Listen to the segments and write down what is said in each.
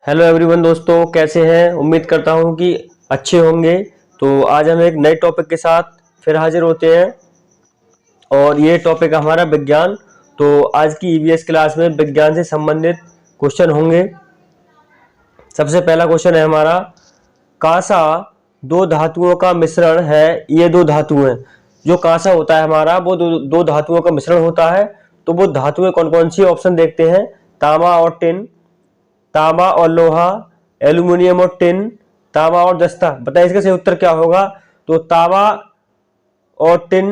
Hello everyone दोस्तों, कैसे हैं। उम्मीद करता हूं कि अच्छे होंगे। तो आज हम एक नए टॉपिक के साथ फिर हाजिर होते हैं और ये टॉपिक हमारा विज्ञान। तो आज की ईवीएस क्लास में विज्ञान से संबंधित क्वेश्चन होंगे। सबसे पहला क्वेश्चन है हमारा, कांसा दो धातुओं का मिश्रण है। ये दो धातु हैं। जो कांसा होता है हमारा वो दो धातुओं का मिश्रण होता है। तो वो धातुएं कौन कौन सी, ऑप्शन देखते हैं। तांबा और टिन, तांबा और लोहा, एल्यूमिनियम और टिन, तांबा और जस्ता। बताइए इसका सही उत्तर क्या होगा। तो तांबा और टिन,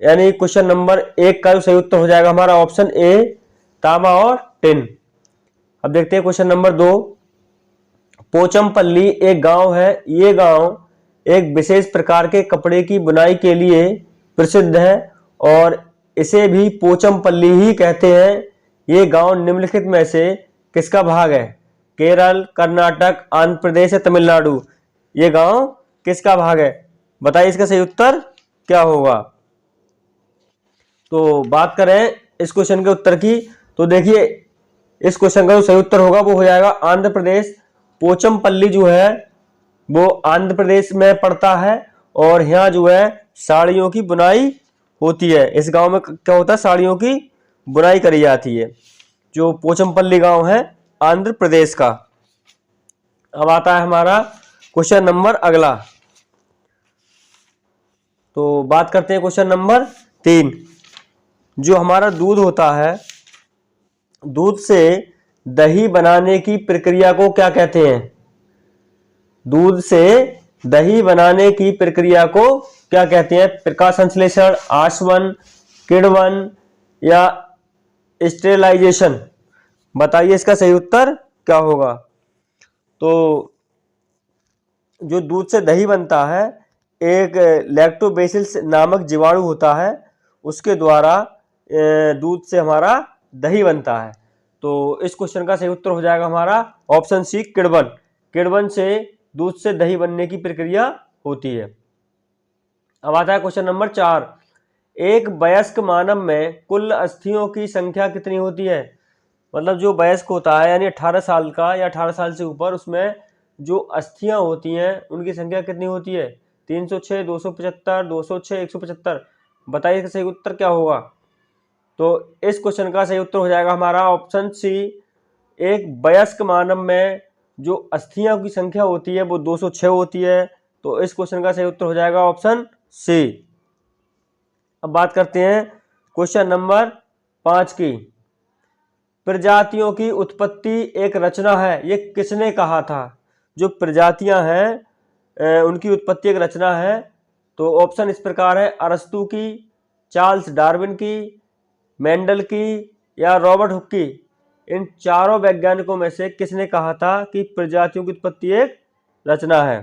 यानी क्वेश्चन नंबर 1 का जो सही उत्तर हो जाएगा हमारा ऑप्शन ए, तांबा और टिन। अब देखते हैं क्वेश्चन नंबर 2। पोचमपल्ली एक गांव है। ये गांव एक विशेष प्रकार के कपड़े की बुनाई के लिए प्रसिद्ध है और इसे भी पोचमपल्ली ही कहते हैं। ये गांव निम्नलिखित में से किसका भाग है। केरल, कर्नाटक, आंध्र प्रदेश या तमिलनाडु। ये गांव किसका भाग है। बताइए इसका सही उत्तर क्या होगा। तो बात करें इस क्वेश्चन के उत्तर की, तो देखिए इस क्वेश्चन का जो सही उत्तर होगा वो हो जाएगा आंध्र प्रदेश। पोचमपल्ली जो है वो आंध्र प्रदेश में पड़ता है और यहाँ जो है साड़ियों की बुनाई होती है। इस गांव में क्या होता है, साड़ियों की बुनाई करी जाती है। जो पोचमपल्ली गांव है आंध्र प्रदेश का। अब आता है हमारा क्वेश्चन नंबर अगला। तो बात करते हैं क्वेश्चन नंबर 3। जो हमारा दूध होता है, दूध से दही बनाने की प्रक्रिया को क्या कहते हैं। दूध से दही बनाने की प्रक्रिया को क्या कहते हैं। प्रकाश संश्लेषण, आसवन, किण्वन या स्टेरिलाइजेशन। बताइए इसका सही उत्तर क्या होगा। तो जो दूध से दही बनता है, एक लैक्टोबैसिलस नामक जीवाणु होता है, उसके द्वारा दूध से हमारा दही बनता है। तो इस क्वेश्चन का सही उत्तर हो जाएगा हमारा ऑप्शन सी, किण्वन। किण्वन से दूध से दही बनने की प्रक्रिया होती है। अब आता है क्वेश्चन नंबर 4। एक वयस्क मानव में कुल अस्थियों की संख्या कितनी होती है। मतलब जो वयस्क होता है यानी 18 साल का या 18 साल से ऊपर, उसमें जो अस्थियां होती हैं उनकी संख्या कितनी होती है। 306, 275, 206, 175। बताइए इसका सही उत्तर क्या होगा। तो इस क्वेश्चन का सही उत्तर हो जाएगा हमारा ऑप्शन सी। एक वयस्क मानव में जो अस्थियों की संख्या होती है वो 206 होती है। तो इस क्वेश्चन का सही उत्तर हो जाएगा ऑप्शन सी। अब बात करते हैं क्वेश्चन नंबर 5 की। प्रजातियों की उत्पत्ति एक रचना है, ये किसने कहा था। जो प्रजातियां हैं उनकी उत्पत्ति एक रचना है। तो ऑप्शन इस प्रकार है, अरस्तु की, चार्ल्स डार्विन की, मेंडल की या रॉबर्ट हुक की। इन चारों वैज्ञानिकों में से किसने कहा था कि प्रजातियों की उत्पत्ति एक रचना है।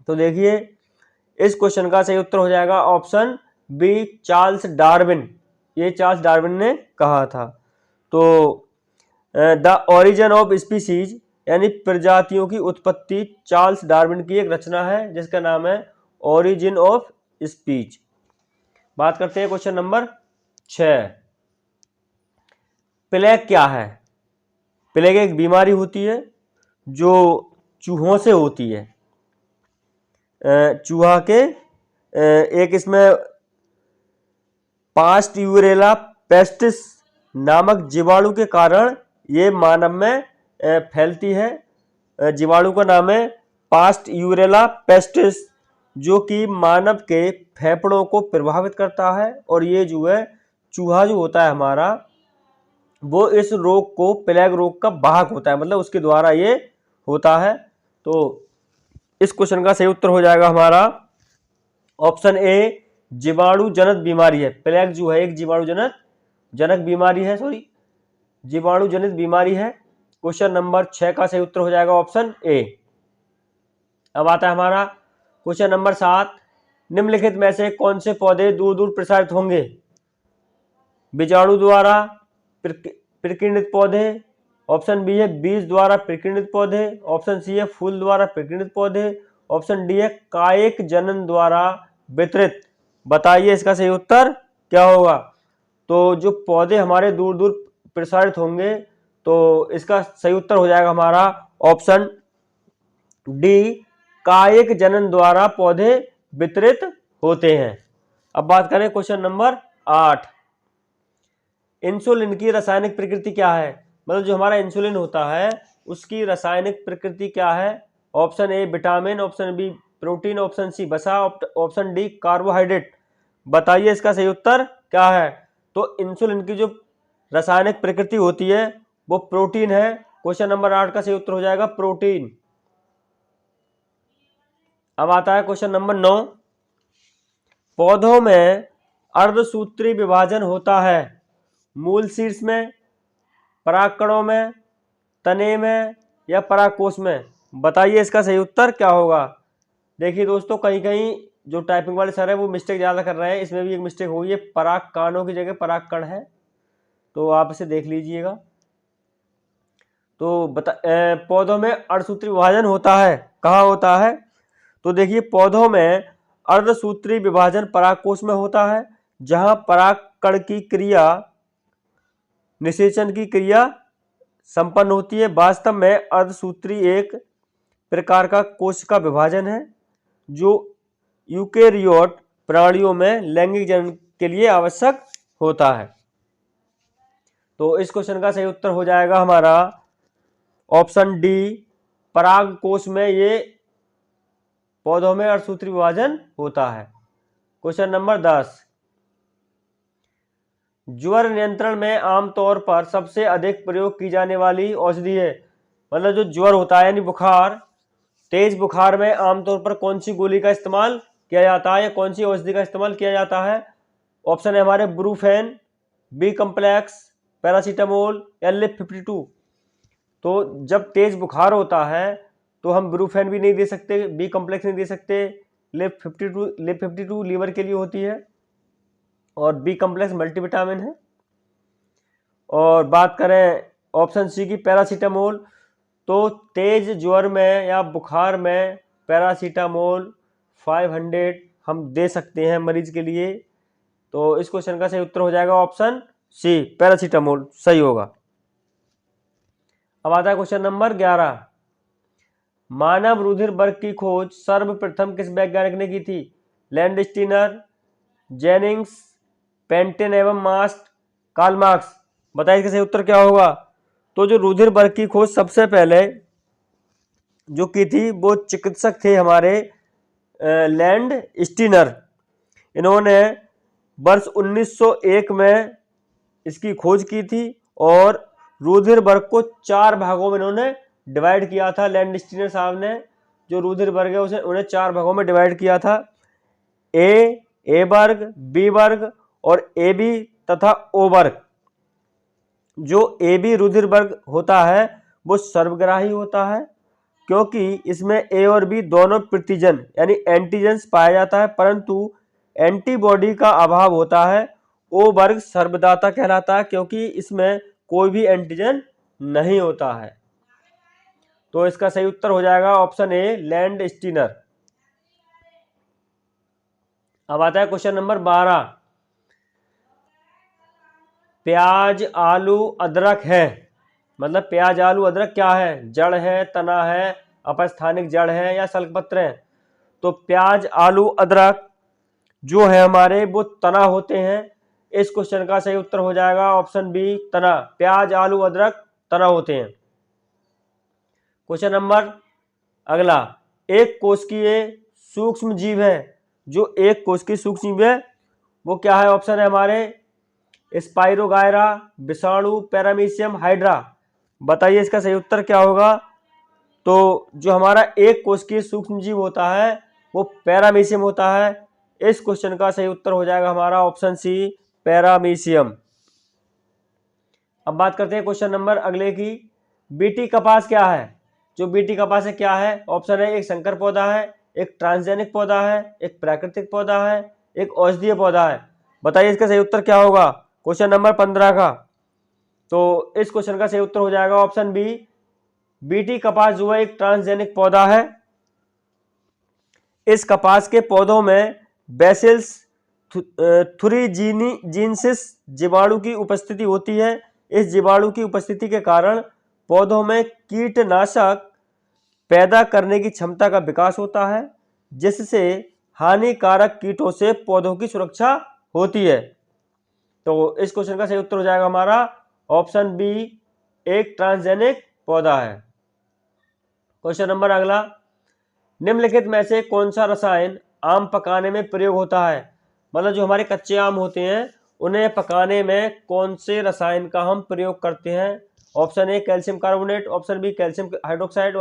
तो देखिए इस क्वेश्चन का सही उत्तर हो जाएगा ऑप्शन बी, चार्ल्स डार्विन। ये चार्ल्स डार्विन ने कहा था। तो द ओरिजिन ऑफ स्पीसीज यानी प्रजातियों की उत्पत्ति चार्ल्स डार्विन की एक रचना है जिसका नाम है ओरिजिन ऑफ स्पीच। बात करते हैं क्वेश्चन नंबर 6। प्लेग क्या है। प्लेग एक बीमारी होती है जो चूहों से होती है। चूहा के एक इसमें पास्ट्यूरेला पेस्टिस नामक जीवाणु के कारण ये मानव में फैलती है। जीवाणु का नाम है पास्ट्यूरेला पेस्टिस, जो कि मानव के फेफड़ों को प्रभावित करता है। और ये जो है चूहा जो होता है हमारा, वो इस रोग को, प्लेग रोग का वाहक होता है, मतलब उसके द्वारा ये होता है। तो इस क्वेश्चन का सही उत्तर हो जाएगा हमारा ऑप्शन ए, जीवाणु जनित बीमारी है। प्लेग जो है एक जीवाणु जनक बीमारी है, जीवाणु जनित बीमारी है। क्वेश्चन नंबर 6 का सही उत्तर हो जाएगा ऑप्शन ए। अब आता है हमारा क्वेश्चन नंबर 7। निम्नलिखित में से कौन से पौधे दूर दूर प्रसारित होंगे। बीजाणु द्वारा प्रकीर्णित पौधे, ऑप्शन बी है बीज द्वारा प्रकीर्णित पौधे, ऑप्शन सी है फूल द्वारा प्रकीर्णित पौधे, ऑप्शन डी है कायिक जनन द्वारा वितरित। बताइए इसका सही उत्तर क्या होगा। तो जो पौधे हमारे दूर दूर प्रसारित होंगे तो इसका सही उत्तर हो जाएगा हमारा ऑप्शन डी, कायिक जनन द्वारा पौधे वितरित होते हैं। अब बात करें क्वेश्चन नंबर 8, इंसुलिन की रासायनिक प्रकृति क्या है? मतलब जो हमारा इंसुलिन होता है उसकी रासायनिक प्रकृति क्या है? Option A vitamin, option B protein, option C वसा, ऑप्शन डी कार्बोहाइड्रेट। बताइए इसका सही उत्तर क्या है? तो इंसुलिन की जो रासायनिक प्रकृति होती है वो प्रोटीन है। क्वेश्चन नंबर 8 का सही उत्तर हो जाएगा प्रोटीन। अब आता है क्वेश्चन नंबर 9, पौधों में अर्धसूत्री विभाजन होता है मूल शीर्ष में, परागकणों में, तने में या परागकोश में? बताइए इसका सही उत्तर क्या होगा? देखिए दोस्तों, कहीं कहीं जो टाइपिंग वाले सर है वो मिस्टेक ज़्यादा कर रहे हैं, इसमें भी एक मिस्टेक हुई है, परागकणों की जगह परागकण है, तो आप इसे देख लीजिएगा। तो पौधों में अर्धसूत्री विभाजन होता है, कहाँ होता है? तो देखिए पौधों में अर्धसूत्री विभाजन परागकोश में होता है, जहां परागकण की क्रिया निषेचन की क्रिया संपन्न होती है। वास्तव में अर्धसूत्री एक प्रकार का कोश का विभाजन है जो यूकेरियोट प्राणियों में लैंगिक जनन के लिए आवश्यक होता है। तो इस क्वेश्चन का सही उत्तर हो जाएगा हमारा ऑप्शन डी, परागकोश में ये पौधों में अर्धसूत्री विभाजन होता है। क्वेश्चन नंबर 10, ज्वर नियंत्रण में आमतौर पर सबसे अधिक प्रयोग की जाने वाली औषधि है? मतलब जो ज्वर होता है यानी बुखार, तेज बुखार में आमतौर पर कौन सी गोली का इस्तेमाल किया जाता है या कौन सी औषधि का इस्तेमाल किया जाता है? ऑप्शन है हमारे ब्रूफेन, बी कम्प्लेक्स, पैरासीटामोल या लिप 52। तो जब तेज बुखार होता है तो हम ब्रूफेन भी नहीं दे सकते, बी कम्प्लेक्स नहीं दे सकते, लिप 52 लीवर के लिए होती है और बी कम्प्लेक्स मल्टीविटामिन है। और बात करें ऑप्शन सी की पैरासीटामोल, तो तेज ज्वर में या बुखार में पैरासीटामोल 500 हम दे सकते हैं मरीज के लिए। तो इस क्वेश्चन का सही उत्तर हो जाएगा ऑप्शन सी, पैरासीटामोल सही होगा। अब आता है क्वेश्चन नंबर 11, मानव रुधिर वर्ग की खोज सर्वप्रथम किस वैज्ञानिक ने की थी? लैंडस्टीनर, जेनिंग्स, पेंटेन एवं मास्ट, कार्ल मार्क्स। बताइए इसका सही उत्तर क्या होगा? तो जो रुधिर वर्ग की खोज सबसे पहले जो की थी वो चिकित्सक थे हमारे लैंडस्टीनर। इन्होंने वर्ष 1901 में इसकी खोज की थी और रुधिर वर्ग को 4 भागों में इन्होंने डिवाइड किया था। लैंडस्टीनर साहब ने जो रुधिर वर्ग है उसे उन्हें 4 भागों में डिवाइड किया था, ए वर्ग, बी वर्ग और ए बी तथा ओ वर्ग। जो ए बी रुधिर वर्ग होता है वो सर्वग्राही होता है क्योंकि इसमें ए और बी दोनों प्रतिजन यानी एंटीजेंस पाया जाता है, परंतु एंटीबॉडी का अभाव होता है। ओ वर्ग सर्वदाता कहलाता है क्योंकि इसमें कोई भी एंटीजन नहीं होता है। तो इसका सही उत्तर हो जाएगा ऑप्शन ए, लैंडस्टीनर। अब आता है क्वेश्चन नंबर 12, प्याज, आलू, अदरक है, मतलब प्याज, आलू, अदरक क्या है? जड़ है, तना है, अपस्थानिक जड़ है या सल्कपत्र है? तो प्याज, आलू, अदरक जो है हमारे वो तना होते हैं। इस क्वेश्चन का सही उत्तर हो जाएगा ऑप्शन बी, तना। प्याज, आलू, अदरक तना होते हैं। क्वेश्चन नंबर अगला, एक कोशिकीय सूक्ष्म जीव है, जो एक कोशिकीय सूक्ष्म जीव है वो क्या है? ऑप्शन है हमारे स्पाइरोगायरा, विषाणु, पैरामीशियम, हाइड्रा। बताइए इसका सही उत्तर क्या होगा? तो जो हमारा एक कोशिकीय सूक्ष्म जीव होता है वो पैरामीशियम होता है। इस क्वेश्चन का सही उत्तर हो जाएगा हमारा ऑप्शन सी, पैरामीशियम। अब बात करते हैं क्वेश्चन नंबर अगले की, बीटी कपास क्या है? जो बीटी कपास है क्या है? ऑप्शन है एक संकर पौधा है, एक ट्रांसजेनिक पौधा है, एक प्राकृतिक पौधा है, एक औषधीय पौधा है। बताइए इसका सही उत्तर क्या होगा क्वेश्चन नंबर 15 का? तो इस क्वेश्चन का सही उत्तर हो जाएगा ऑप्शन बी, बीटी कपास जो है एक ट्रांसजेनिक पौधा है। इस कपास के पौधों में बेसिल्स थुरिजीनेंसिस जीवाणु की उपस्थिति होती है। इस जीवाणु की उपस्थिति के कारण पौधों में कीटनाशक पैदा करने की क्षमता का विकास होता है, जिससे हानिकारक कीटों से पौधों की सुरक्षा होती है। तो इस क्वेश्चन का सही उत्तर हो जाएगा हमारा ऑप्शन बी, एक ट्रांसजेनिक पौधा है। क्वेश्चन नंबर अगला, निम्नलिखित में से कौन सा रसायन आम पकाने में प्रयोग होता है? मतलब जो हमारे कच्चे आम होते हैं उन्हें पकाने में कौन से रसायन का हम प्रयोग करते हैं? Option A calcium carbonate, option B calcium hydroxide,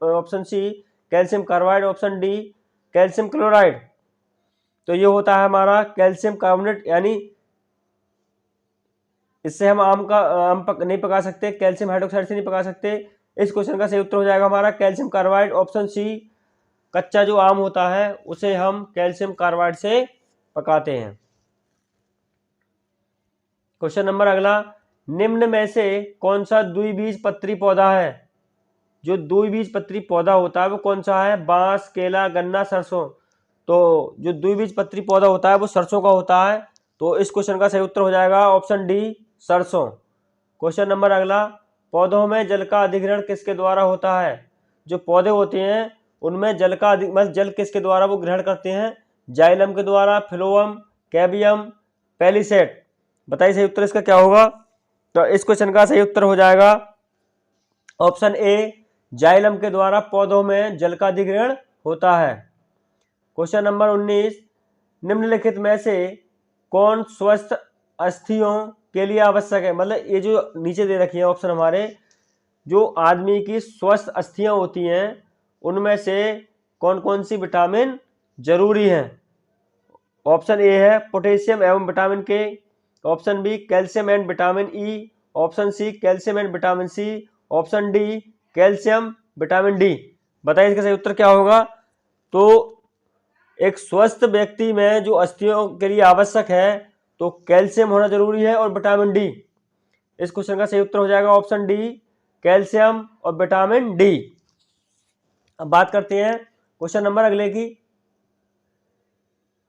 option C calcium carbide, option D calcium chloride. तो ये होता है हमारा कैल्शियम कार्बोनेट, यानी इससे हम नहीं पका सकते, कैल्शियम हाइड्रोक्साइड से नहीं पका सकते। इस क्वेश्चन का सही उत्तर हो जाएगा हमारा कैल्शियम कार्बाइड, ऑप्शन सी। कच्चा जो आम होता है उसे हम कैल्शियम कार्बाइड से पकाते हैं। क्वेश्चन नंबर अगला, निम्न में से कौन सा द्विबीजपत्री पौधा है? जो द्विबीजपत्री पौधा होता है वो कौन सा है? बांस, केला, गन्ना, सरसों। तो जो द्विबीजपत्री पौधा होता है वो सरसों का होता है। तो इस क्वेश्चन का सही उत्तर हो जाएगा ऑप्शन डी, सरसों। क्वेश्चन नंबर अगला, पौधों में जल का अधिग्रहण किसके द्वारा होता है? जो पौधे होते हैं उनमें जल किसके द्वारा वो ग्रहण करते हैं? जाइलम के द्वारा, फ्लोएम, कैबियम, पेलिसेट। बताइए सही उत्तर इसका क्या होगा? तो इस क्वेश्चन का सही उत्तर हो जाएगा ऑप्शन ए, जाइलम के द्वारा पौधों में जल का अधिग्रहण होता है। क्वेश्चन नंबर 19, निम्नलिखित में से कौन स्वस्थ अस्थियों के लिए आवश्यक है? मतलब ये जो नीचे दे रखी है ऑप्शन हमारे, जो आदमी की स्वस्थ अस्थियां होती हैं उनमें से कौन कौन सी विटामिन जरूरी हैं? ऑप्शन ए है पोटेशियम एवं vitamin K, option B calcium and vitamin E, option C calcium and vitamin C, option D calcium vitamin D. बताइए इसका सही उत्तर क्या होगा? तो एक स्वस्थ व्यक्ति में जो अस्थियों के लिए आवश्यक है तो कैल्शियम होना जरूरी है और विटामिन डी। इस क्वेश्चन का सही उत्तर हो जाएगा ऑप्शन डी, कैल्शियम और विटामिन डी। अब बात करते हैं क्वेश्चन नंबर अगले की,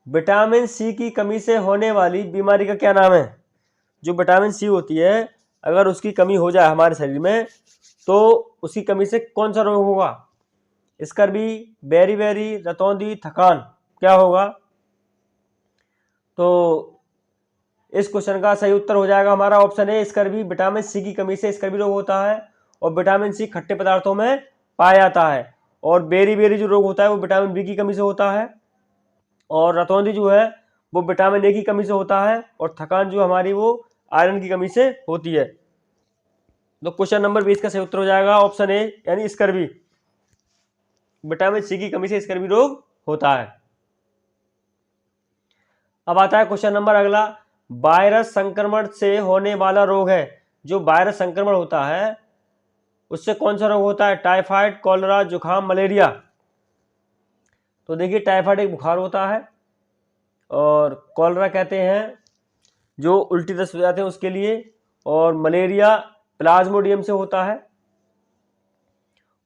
विटामिन सी की कमी से होने वाली बीमारी का क्या नाम है? जो विटामिन सी होती है अगर उसकी कमी हो जाए हमारे शरीर में तो उसकी कमी से कौन सा रोग होगा? स्कर्वी, बेरी, रतौंधी, थकान, क्या होगा? तो इस क्वेश्चन का सही उत्तर हो जाएगा हमारा option A, scurvy. Vitamin C की कमी से स्कर्वी रोग होता है और विटामिन सी खट्टे पदार्थों में पाया जाता है। और बेरी जो रोग होता है वो विटामिन बी की कमी से होता है। और रतौंधी जो है वो विटामिन ए की कमी से होता है। और थकान जो हमारी वो आयरन की कमी से होती है। तो क्वेश्चन नंबर 20 का सही उत्तर हो जाएगा ऑप्शन ए, यानी स्कर्वी। विटामिन सी की कमी से स्कर्वी रोग होता है। अब आता है क्वेश्चन नंबर अगला, वायरस संक्रमण से होने वाला रोग है। जो वायरस संक्रमण होता है उससे कौन सा रोग होता है? टाइफाइड, कॉलरा, जुखाम, मलेरिया। तो देखिए टाइफाइड एक बुखार होता है और कॉलरा कहते हैं जो उल्टी दस्त हो जाते हैं उसके लिए, और मलेरिया प्लाज्मोडियम से होता है।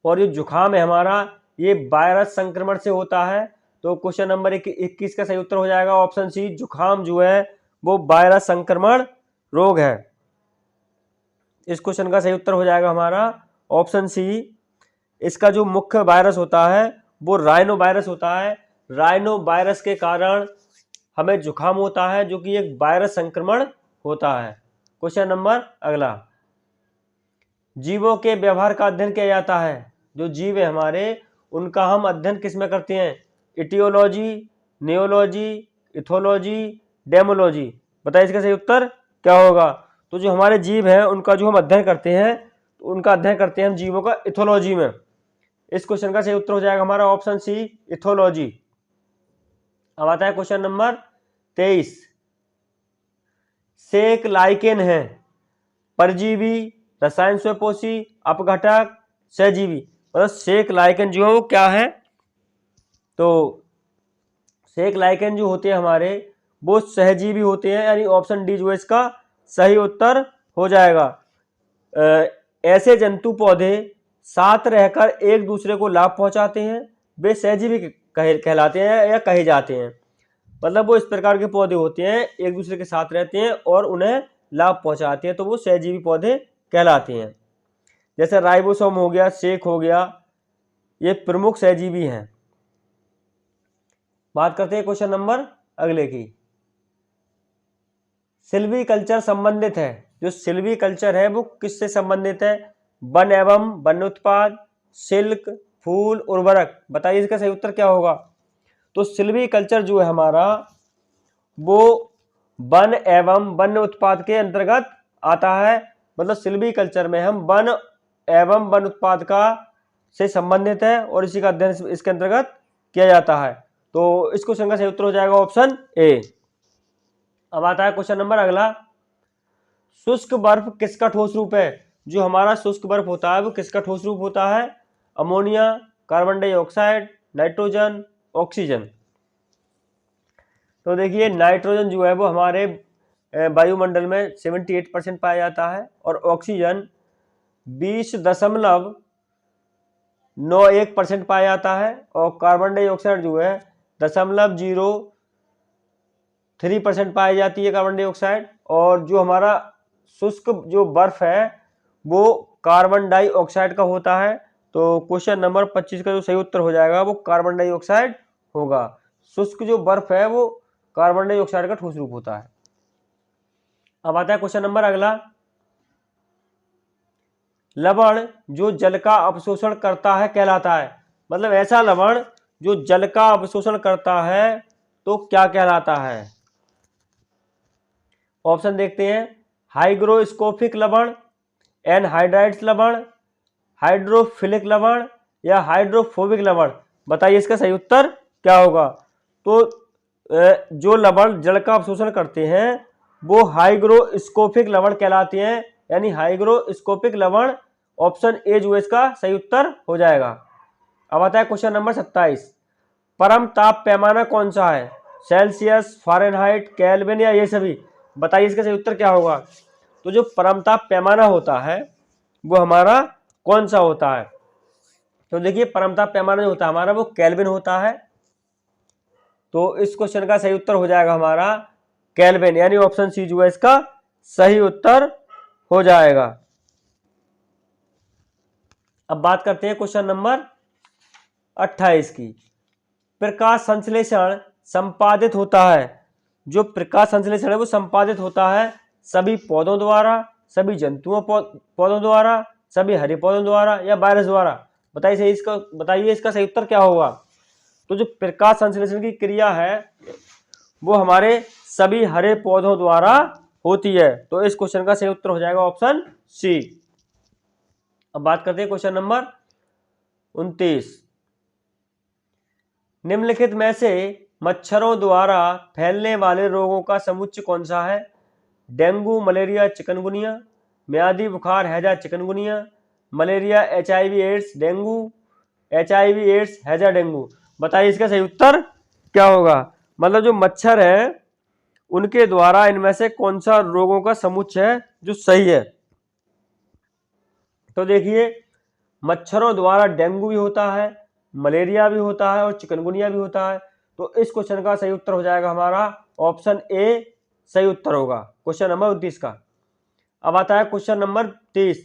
और ये जुखाम है हमारा ये वायरस संक्रमण से होता है। तो क्वेश्चन नंबर 21 का सही उत्तर हो जाएगा ऑप्शन सी, जुखाम जो है वो वायरस संक्रमण रोग है। इस क्वेश्चन का सही उत्तर हो जाएगा हमारा ऑप्शन सी। इसका जो मुख्य वायरस होता है वो राइनो वायरस होता है। राइनो वायरस के कारण हमें जुखाम होता है जो कि एक वायरस संक्रमण होता है। क्वेश्चन नंबर अगला, जीवों के व्यवहार का अध्ययन किया जाता है। जो जीव है हमारे उनका हम अध्ययन किस में करते हैं? Aetiology, neology, ethology, demology. बताइए इसका सही उत्तर क्या होगा? तो जो हमारे जीव हैं उनका जो हम अध्ययन करते हैं उनका अध्ययन करते हैं हम जीवों का इथोलॉजी में। इस क्वेश्चन का सही उत्तर हो जाएगा हमारा ऑप्शन सी, इथोलॉजी। अब आता है क्वेश्चन नंबर 23, सेक लाइकेन है परजीवी, रसायन स्वपोषी, अपघटक, सहजीवी। मतलब सेक लाइकेन जो है वो क्या है? तो सेक लाइकेन जो होते हैं हमारे वो सहजीवी होते हैं, यानी ऑप्शन डी जो है इसका सही उत्तर हो जाएगा। ऐसे जंतु पौधे साथ रहकर एक दूसरे को लाभ पहुंचाते हैं, वे सहजीवी कहलाते हैं या कहे जाते हैं। मतलब वो इस प्रकार के पौधे होते हैं एक दूसरे के साथ रहते हैं और उन्हें लाभ पहुंचाते हैं तो वो सहजीवी पौधे कहलाते हैं। जैसे राइबोसोम हो गया, सेक हो गया, ये प्रमुख सहजीवी हैं। बात करते हैं क्वेश्चन नंबर अगले की। सिल्वीकल्चर संबंधित है, जो सिल्वीकल्चर है वो किससे संबंधित है? वन एवं वन्य उत्पाद, सिल्क, फूल, उर्वरक। बताइए इसका सही उत्तर क्या होगा? तो सिल्वीकल्चर जो है हमारा वो वन एवं वन्य उत्पाद के अंतर्गत आता है। मतलब सिल्वीकल्चर में हम वन एवं वन उत्पाद का से संबंधित है और इसी का अध्ययन इसके अंतर्गत किया जाता है। तो इस क्वेश्चन का सही उत्तर हो जाएगा ऑप्शन ए। अब आता है क्वेश्चन नंबर अगला। शुष्क बर्फ किसका ठोस रूप है? जो हमारा शुष्क बर्फ होता है वो किसका ठोस रूप होता है? Ammonia, carbon dioxide, nitrogen, oxygen. तो देखिए नाइट्रोजन जो है वो हमारे वायुमंडल में 78% पाया जाता है और ऑक्सीजन 20.91% पाया जाता है और कार्बन डाइऑक्साइड जो है 0.03% पाई जाती है कार्बन डाइऑक्साइड। और जो हमारा शुष्क जो बर्फ है वो कार्बन डाइऑक्साइड का होता है। तो क्वेश्चन नंबर 25 का जो सही उत्तर हो जाएगा वो कार्बन डाइऑक्साइड होगा। शुष्क जो बर्फ है वो कार्बन डाइऑक्साइड का ठोस रूप होता है। अब आता है क्वेश्चन नंबर अगला। लवण जो जल का अवशोषण करता है कहलाता है। मतलब ऐसा लवण जो जल का अवशोषण करता है तो क्या कहलाता है? ऑप्शन देखते हैं। हाइग्रोस्कोपिक लवण, एनहाइड्राइड्स लवण, हाइड्रोफिलिक लवण या हाइड्रोफोबिक लवण। बताइए इसका सही उत्तर क्या होगा? तो जो लवण जल का अवशोषण करते हैं वो हाइग्रोस्कोपिक लवण कहलाते हैं, यानी हाइग्रोस्कोपिक लवण। ऑप्शन ए जो है इसका सही उत्तर हो जाएगा। अब आता है क्वेश्चन नंबर 27। परम ताप पैमाना कौन सा है? सेल्सियस, फारेनहाइट, केल्विन या ये सभी। बताइए इसका सही उत्तर क्या होगा? तो जो परम ताप पैमाना होता है वो हमारा कौन सा होता है? तो देखिए परम ताप पैमाना जो होता है हमारा वो केल्विन होता है। तो इस क्वेश्चन का सही उत्तर हो जाएगा हमारा केल्विन, यानी ऑप्शन सी जो है इसका सही उत्तर हो जाएगा। अब बात करते हैं क्वेश्चन नंबर 28 की। प्रकाश संश्लेषण संपादित होता है। जो प्रकाश संश्लेषण है वो संपादित होता है सभी पौधों द्वारा, सभी जंतुओं पौधों द्वारा, सभी हरे पौधों द्वारा या वायरस द्वारा। बताइए इसका सही उत्तर क्या होगा? तो जो प्रकाश संश्लेषण की क्रिया है वो हमारे सभी हरे पौधों द्वारा होती है। तो इस क्वेश्चन का सही उत्तर हो जाएगा ऑप्शन सी। अब बात करते हैं क्वेश्चन नंबर 29। निम्नलिखित में से मच्छरों द्वारा फैलने वाले रोगों का समुच्चय कौन सा है? डेंगू, मलेरिया, चिकनगुनिया, मियादी बुखार, हैजा, chikungunya, malaria, HIV AIDS, dengue, HIV AIDS, हैजा, डेंगू। बताइए इसका सही उत्तर क्या होगा? मतलब जो मच्छर है उनके द्वारा इनमें से कौन सा रोगों का समुच्चय है जो सही है? तो देखिए मच्छरों द्वारा डेंगू भी होता है, मलेरिया भी होता है और चिकनगुनिया भी होता है। तो इस क्वेश्चन का सही उत्तर हो जाएगा हमारा ऑप्शन ए सही उत्तर होगा क्वेश्चन नंबर 29 का। अब आता है क्वेश्चन नंबर 30।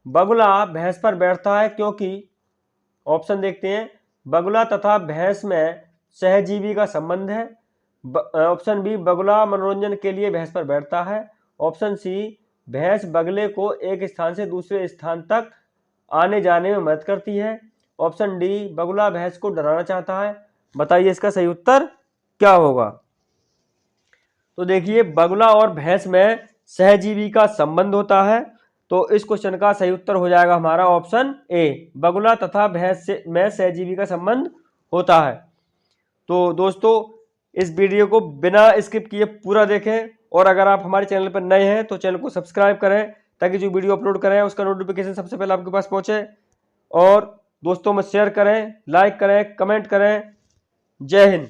बगुला भैंस पर बैठता है क्योंकि। ऑप्शन देखते हैं। बगुला तथा भैंस में सहजीवी का संबंध है। ऑप्शन बी बगुला मनोरंजन के लिए भैंस पर बैठता है। ऑप्शन सी भैंस बगले को एक स्थान से दूसरे स्थान तक आने जाने में मदद करती है। ऑप्शन डी बगुला भैंस को डराना चाहता है। बताइए इसका सही उत्तर क्या होगा? तो देखिए बगुला और भैंस में सहजीवी का संबंध होता है। तो इस क्वेश्चन का सही उत्तर हो जाएगा हमारा ऑप्शन ए, बगुला तथा भैंस में सहजीवी का संबंध होता है। तो दोस्तों इस वीडियो को बिना स्किप किए पूरा देखें और अगर आप हमारे चैनल पर नए हैं तो चैनल को सब्सक्राइब करें ताकि जो वीडियो अपलोड करें उसका नोटिफिकेशन सबसे पहले आपके पास पहुंचे। और दोस्तों में शेयर करें, लाइक करें, कमेंट करें। जय हिंद।